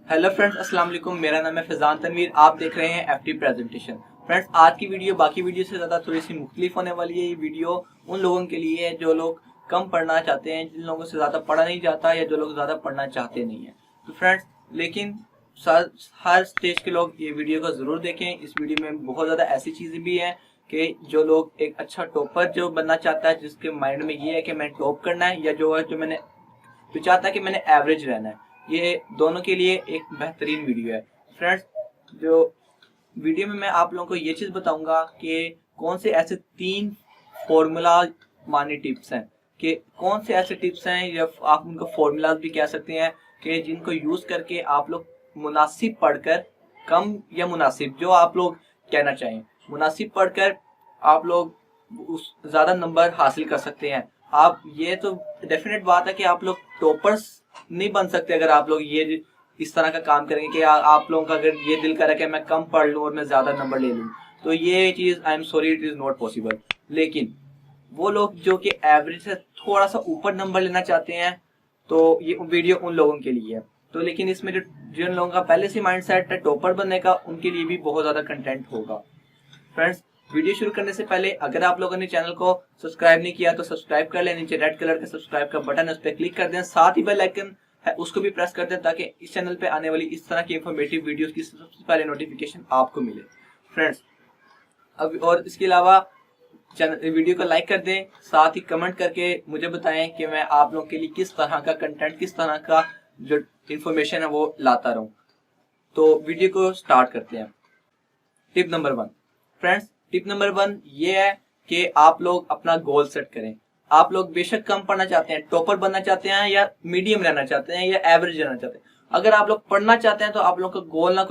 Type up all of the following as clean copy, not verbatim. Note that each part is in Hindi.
हेलो फ्रेंड्स, अस्सलाम वालेकुम। मेरा नाम है फैजान तनवीर। आप देख रहे हैं एफटी प्रेजेंटेशन। फ्रेंड्स, आज की वीडियो बाकी वीडियो से ज़्यादा थोड़ी सी मुख्तलिफ होने वाली है। ये वीडियो उन लोगों के लिए है जो लोग कम पढ़ना चाहते हैं, जिन लोगों से ज़्यादा पढ़ा नहीं जाता या जो लोग ज़्यादा पढ़ना चाहते नहीं हैं। तो फ्रेंड्स, लेकिन हर स्टेज के लोग ये वीडियो को ज़रूर देखें। इस वीडियो में बहुत ज़्यादा ऐसी चीज़ें भी हैं कि जो लोग एक अच्छा टॉपर जो बनना चाहता है, जिसके माइंड में ये है कि मैं टॉप करना है, या जो चाहता है कि मैंने एवरेज रहना है, ये दोनों के लिए एक बेहतरीन वीडियो है। फ्रेंड्स, जो वीडियो में मैं आप लोगों को ये चीज़ बताऊंगा कि कौन से ऐसे 3 फॉर्मूला मानी टिप्स हैं, कि कौन से ऐसे टिप्स हैं या आप उनको फॉर्मूलाज भी कह सकते हैं, कि जिनको यूज़ करके आप लोग मुनासिब पढ़कर, कम या मुनासिब जो आप लोग कहना चाहें, मुनासिब पढ़कर आप लोग उस ज़्यादा नंबर हासिल कर सकते हैं। आप ये तो डेफिनेट बात है कि आप लोग टॉपर्स नहीं बन सकते अगर आप लोग ये इस तरह का काम करेंगे कि आप लोगों का अगर ये दिल करे कि मैं कम पढ़ लूँ और मैं ज़्यादा नंबर ले लूँ, तो ये चीज़ I am sorry, it is not possible. लेकिन वो लोग जो कि एवरेज से थोड़ा सा ऊपर नंबर लेना चाहते हैं, तो ये वीडियो उन लोगों के लिए है। तो लेकिन इसमें जो जिन लोगों का पहले से माइंड सेट है टॉपर बनने का, उनके लिए भी बहुत ज़्यादा कंटेंट होगा। फ्रेंड्स, वीडियो शुरू करने से पहले अगर आप लोगों ने चैनल को सब्सक्राइब नहीं किया तो सब्सक्राइब कर लें। नीचे रेड कलर का सब्सक्राइब का बटन है, उस पर क्लिक कर दें। साथ ही बेल आइकन है, उसको भी प्रेस कर दें, ताकि इस चैनल पे आने वाली इस तरह की इंफॉर्मेटिव वीडियोस की सबसे पहले नोटिफिकेशन आपको मिले। फ्रेंड्स, अब और इसके अलावा चैनल वीडियो को लाइक कर दें, साथ ही कमेंट करके मुझे बताएं कि मैं आप लोगों के लिए किस तरह का कंटेंट, किस तरह का जो इंफॉर्मेशन है वो लाता रहूं। तो वीडियो को स्टार्ट करते हैं। Tip number 1। Friends, tip number 1 ये है कि आप लोग अपना गोल सेट करें। आप लोग बेशक कम पढ़ना चाहते हैं, टॉपर बनना चाहते हैं, या मीडियम रहना चाहते हैं, या एवरेज रहना चाहते हैं, अगर आप लोग पढ़ना चाहते हैं तो आप लोगों का गोल ना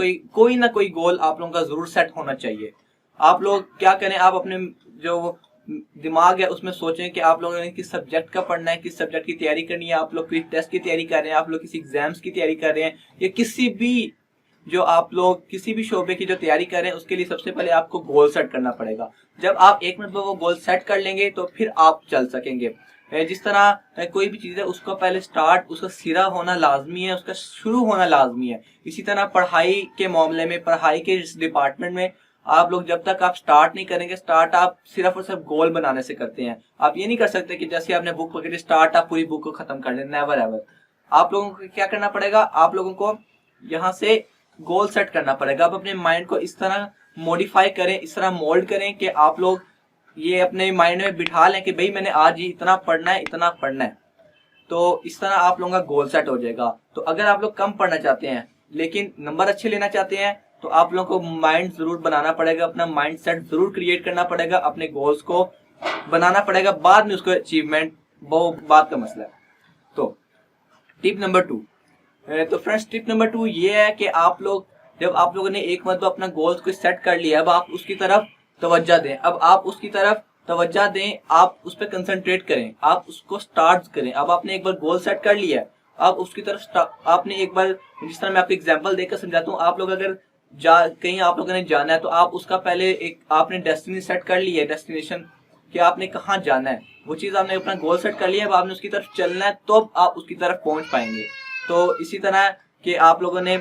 कोई गोल आप लोगों का जरूर सेट होना चाहिए। आप लोग क्या करें, आप अपने जो दिमाग है उसमें सोचें कि आप लोगों ने किस सब्जेक्ट का पढ़ना है, किस सब्जेक्ट की तैयारी करनी है। आप लोग किस टेस्ट की तैयारी कर रहे हैं, आप लोग किसी एग्जाम्स की तैयारी कर रहे हैं, या आप लोग किसी भी शोबे की जो तैयारी कर रहे हैं, उसके लिए सबसे पहले आपको गोल सेट करना पड़ेगा। जब आप एक मिनट में वो गोल सेट कर लेंगे तो फिर आप चल सकेंगे। जिस तरह कोई भी चीज़ है उसका पहले स्टार्ट, उसका सिरा होना लाजमी है, उसका शुरू होना लाजमी है। इसी तरह पढ़ाई के मामले में, पढ़ाई के इस डिपार्टमेंट में, आप लोग जब तक आप स्टार्ट नहीं करेंगे, स्टार्ट आप सिर्फ और सिर्फ गोल बनाने से करते हैं। आप ये नहीं कर सकते कि जैसे आपने बुक पकड़ी, स्टार्ट आप पूरी बुक को खत्म कर लें, नेवर एवर। आप लोगों को क्या करना पड़ेगा, आप लोगों को यहाँ से गोल सेट करना पड़ेगा। आप अपने माइंड को इस तरह मॉडिफाई करें, इस तरह मोल्ड करें कि आप लोग ये अपने माइंड में बिठा लें कि भाई मैंने आज ही इतना पढ़ना है, इतना पढ़ना है। तो इस तरह आप लोगों का गोल सेट हो जाएगा। तो अगर आप लोग कम पढ़ना चाहते हैं लेकिन नंबर अच्छे लेना चाहते हैं, तो आप लोगों को माइंड जरूर बनाना पड़ेगा, अपना माइंड सेट जरूर क्रिएट करना पड़ेगा, अपने गोल्स को बनाना पड़ेगा। बाद में उसको अचीवमेंट वो बात का मसला है। तो टिप नंबर 2। तो फ्रेंड्स, टिप नंबर 2 ये है कि आप लोग जब आप लोगों ने एक मतलब अपना गोल्स को सेट कर लिया, अब आप उसकी तरफ तवज्जो दें। आप उस पर कंसंट्रेट करें, आप उसको स्टार्ट करें। अब आपने एक बार गोल सेट कर लिया है, आप उसकी तरफ आपने एक बार, जिस तरह मैं आपको एग्जांपल देकर समझाता हूँ, आप लोग अगर कहीं आप लोगों ने जाना है, तो आप उसका पहले एक आपने डेस्टिनी सेट कर ली है, डेस्टिनेशन कि आपने कहाँ जाना है, वो चीज़ आपने अपना गोल सेट कर लिया है। अब आपने उसकी तरफ चलना है, तो आप उसकी तरफ पहुंच पाएंगे। तो इसी तरह कि आप लोगों ने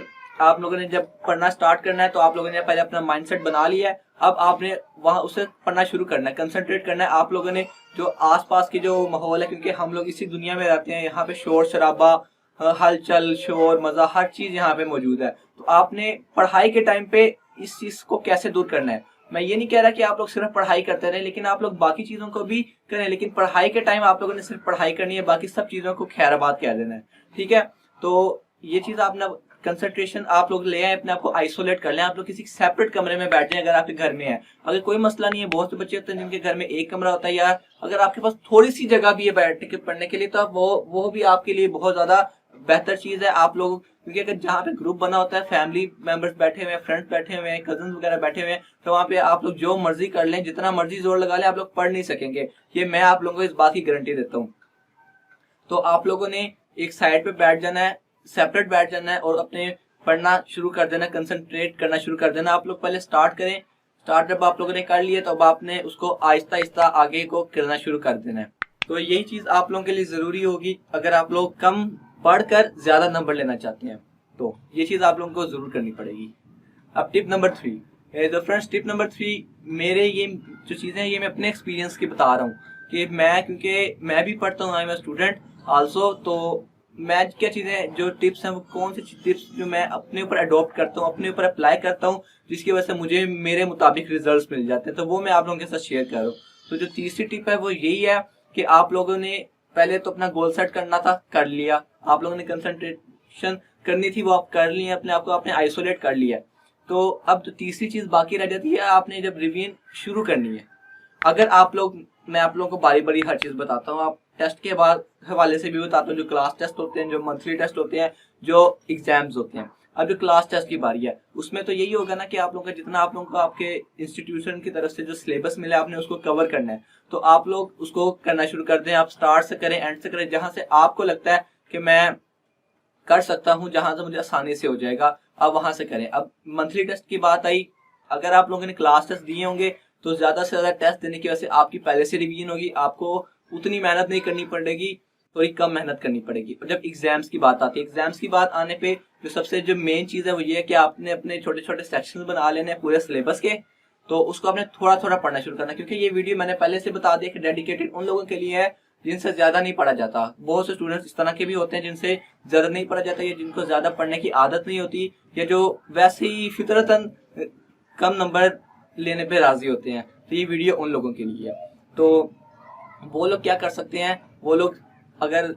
जब पढ़ना स्टार्ट करना है, तो आप लोगों ने पहले अपना माइंडसेट बना लिया है। अब आपने वहां उसे पढ़ना शुरू करना है, कंसंट्रेट करना है। आप लोगों ने जो आसपास की जो माहौल है, क्योंकि हम लोग इसी दुनिया में रहते हैं, यहाँ पे शोर शराबा, हलचल, शोर, मजा, हर चीज यहाँ पे मौजूद है। तो आपने पढ़ाई के टाइम पे इस चीज को कैसे दूर करना है। मैं ये नहीं कह रहा कि आप लोग सिर्फ पढ़ाई करते रहे, लेकिन आप लोग बाकी चीजों को भी करें, लेकिन पढ़ाई के टाइम आप लोगों ने सिर्फ पढ़ाई करनी है, बाकी सब चीजों को खैराबाद कह देना है। ठीक है, तो ये चीज आपने कंसंट्रेशन आप लोग ले आए, अपने आप को आइसोलेट कर लें। आप लोग किसी सेपरेट कमरे में बैठे हैं, अगर आपके घर में है। अगर कोई मसला नहीं है, बहुत से बच्चे होते हैं जिनके घर में एक कमरा होता है, या अगर आपके पास थोड़ी सी जगह भी है बैठ के पढ़ने के लिए, तो वो भी आपके लिए बहुत ज्यादा बेहतर चीज है। आप लोग, क्योंकि अगर जहाँ पे ग्रुप बना होता है, फैमिली मेंबर्स बैठे हुए हैं, फ्रेंड्स बैठे हुए हैं, कजन वगैरह बैठे हुए हैं, तो वहाँ पे आप लोग जो मर्जी कर लें, जितना मर्जी जोर लगा लें, आप लोग पढ़ नहीं सकेंगे। ये मैं आप लोगों को इस बात की गारंटी देता हूँ। तो आप लोगों ने एक साइड पे बैठ जाना है, सेपरेट बैठ जाना है, और अपने पढ़ना शुरू कर देना, कंसंट्रेट करना शुरू कर देना। आप लोग पहले स्टार्ट करें। स्टार्ट जब आप लोगों ने कर लिया, तो अब आपने उसको आहिस्ता आहिस्ता आगे को करना शुरू कर देना है। तो यही चीज आप लोगों के लिए जरूरी होगी अगर आप लोग कम पढ़कर ज्यादा नंबर लेना चाहते हैं। तो ये चीज़ आप लोगों को ज़रूर करनी पड़ेगी। अब टिप नंबर 3, तो फ्रेंड्स टिप नंबर 3, मेरे ये जो चीज़ें हैं ये मैं अपने एक्सपीरियंस की बता रहा हूँ कि क्योंकि मैं भी पढ़ता हूँ, I am a student also, तो मैं क्या चीज़ें जो टिप्स हैं वो कौन सी टिप्स जो मैं अपने ऊपर अडॉप्ट करता हूँ, अपने ऊपर अप्लाई करता हूँ, जिसकी वजह से मुझे मेरे मुताबिक रिजल्ट्स मिल जाते हैं, तो वो मैं आप लोगों के साथ शेयर कर रहा हूँ। तो जो तीसरी टिप है वो यही है कि आप लोगों ने पहले तो अपना गोल सेट करना था, कर लिया। आप लोगों ने कंसंट्रेशन करनी थी, वो आप कर ली है, अपने आप को आपने आइसोलेट कर लिया है। तो अब जो तीसरी चीज़ बाकी रह जाती है, आपने जब रिवीजन शुरू करनी है, अगर मैं आप लोगों को बारी बारी हर चीज़ बताता हूँ, आप टेस्ट के बाद हवाले से भी बताता हूँ, जो क्लास टेस्ट होते हैं, जो मंथली टेस्ट होते हैं, जो एग्जाम्स होते हैं। अब जो क्लास टेस्ट की बारी है उसमें तो यही होगा ना कि आप लोगों का जितना आप लोगों को आपके इंस्टीट्यूशन की तरफ से जो सिलेबस मिला है आपने उसको कवर करना है, तो आप लोग उसको करना शुरू कर दें। आप स्टार्ट से करें, एंड से करें, जहाँ से आपको लगता है कि मैं कर सकता हूँ, जहां से मुझे आसानी से हो जाएगा, आप वहां से करें। अब मंथली टेस्ट की बात आई, अगर आप लोगों ने क्लास टेस्ट दिए होंगे तो ज्यादा से ज्यादा टेस्ट देने की वजह से आपकी पहले से रिवीजन होगी, आपको उतनी मेहनत नहीं करनी पड़ेगी, थोड़ी कम मेहनत करनी पड़ेगी। और जब एग्जाम्स की बात आती है, एग्जाम्स की बात आने पे जो सबसे जो मेन चीज है वो ये है कि आपने अपने छोटे छोटे सेक्शन बना लेने हैं पूरे सिलेबस के, तो उसको आपने थोड़ा थोड़ा पढ़ना शुरू करना, क्योंकि ये वीडियो मैंने पहले से बता दिया कि डेडिकेटेड उन लोगों के लिए है जिनसे ज्यादा नहीं पढ़ा जाता। बहुत से स्टूडेंट्स इस तरह के भी होते हैं जिनसे ज्यादा नहीं पढ़ा जाता, या जिनको ज्यादा पढ़ने की आदत नहीं होती, या जो वैसे ही फितरतन कम नंबर लेने पे राजी होते हैं, तो ये वीडियो उन लोगों के लिए है। तो वो लोग क्या कर सकते हैं, वो लोग अगर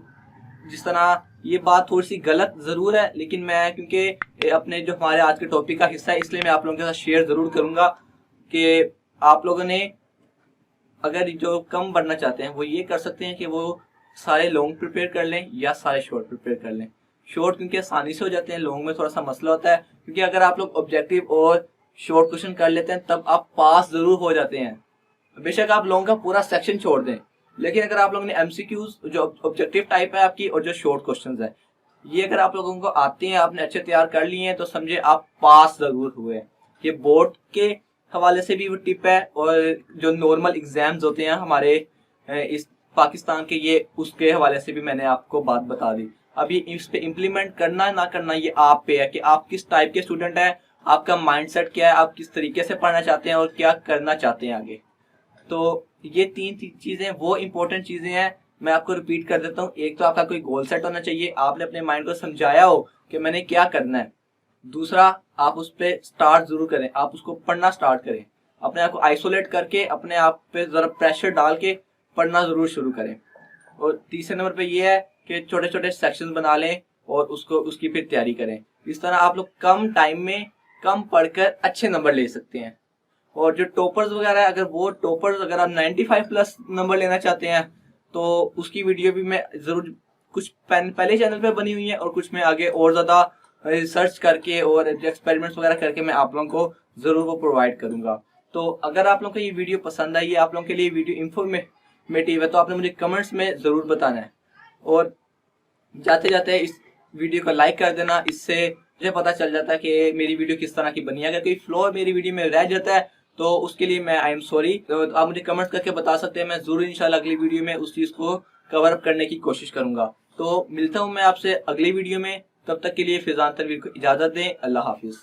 जिस तरह, ये बात थोड़ी सी गलत जरूर है, लेकिन मैं क्योंकि अपने जो हमारे आज के टॉपिक का हिस्सा है इसलिए मैं आप लोगों के साथ शेयर जरूर करूंगा कि आप लोगों ने अगर जो कम पढ़ना चाहते हैं वो ये कर सकते हैं कि वो सारे लॉन्ग प्रिपेयर कर लें या सारे शॉर्ट प्रिपेयर कर लें। शॉर्ट क्योंकि आसानी से हो जाते हैं, लॉन्ग में थोड़ा सा मसला होता है, क्योंकि अगर आप लोग ऑब्जेक्टिव और शॉर्ट क्वेश्चन कर लेते हैं तब आप पास जरूर हो जाते हैं, बेशक आप लॉन्ग का पूरा सेक्शन छोड़ दें। लेकिन अगर आप लोगों ने एमसीक्यूज जो ऑब्जेक्टिव टाइप है आपकी और जो शॉर्ट क्वेश्चंस है, ये अगर आप लोगों को आते हैं, आपने अच्छे तैयार कर लिए हैं, तो समझे आप पास जरूर हुए। ये बोर्ड के हवाले से भी वो टिप है, और जो नॉर्मल एग्जाम्स होते हैं हमारे इस पाकिस्तान के, ये उसके हवाले से भी मैंने आपको बात बता दी। अब ये इस पे इम्प्लीमेंट करना ना करना ये आप पे है कि आप किस टाइप के स्टूडेंट हैं, आपका माइंडसेट क्या है, आप किस तरीके से पढ़ना चाहते हैं और क्या करना चाहते हैं आगे। तो ये तीन चीजें वो इम्पोर्टेंट चीजें हैं, मैं आपको रिपीट कर देता हूँ। एक तो आपका कोई गोल सेट होना चाहिए, आपने अपने माइंड को समझाया हो कि मैंने क्या करना है। दूसरा, आप उस पर स्टार्ट जरूर करें, आप उसको पढ़ना स्टार्ट करें, अपने आप को आइसोलेट करके अपने आप पे जरा प्रेशर डाल के पढ़ना जरूर शुरू करें। और तीसरे नंबर पे ये है कि छोटे छोटे सेक्शंस बना लें और उसकी फिर तैयारी करें। इस तरह आप लोग कम टाइम में कम पढ़कर अच्छे नंबर ले सकते हैं। और जो टॉपर्स वगैरह है, अगर आप 95 प्लस नंबर लेना चाहते हैं तो उसकी वीडियो भी मैं जरूर कुछ पहले चैनल पे बनी हुई है, और कुछ मैं आगे और ज्यादा रिसर्च करके और एक्सपेरिमेंट्स वगैरह करके मैं आप लोगों को जरूर वो प्रोवाइड करूंगा। तो अगर आप लोगों को ये वीडियो पसंद आई है, आप लोगों के लिए वीडियो इंफॉर्मेटिव है, तो आपने मुझे कमेंट्स में जरूर बताना है। और जाते जाते इस वीडियो को लाइक कर देना, इससे मुझे पता चल जाता है कि मेरी वीडियो किस तरह की बनी है। अगर कोई फ्लॉ मेरी वीडियो में रह जाता है तो उसके लिए मैं आई एम सॉरी। तो आप मुझे कमेंट्स करके बता सकते हैं, मैं जरूर इंशाल्लाह अगली वीडियो में उस चीज को कवर अप करने की कोशिश करूंगा। तो मिलता हूं मैं आपसे अगली वीडियो में, तब तक के लिए फिजान तनवीर को इजाजत दें। अल्लाह हाफिज।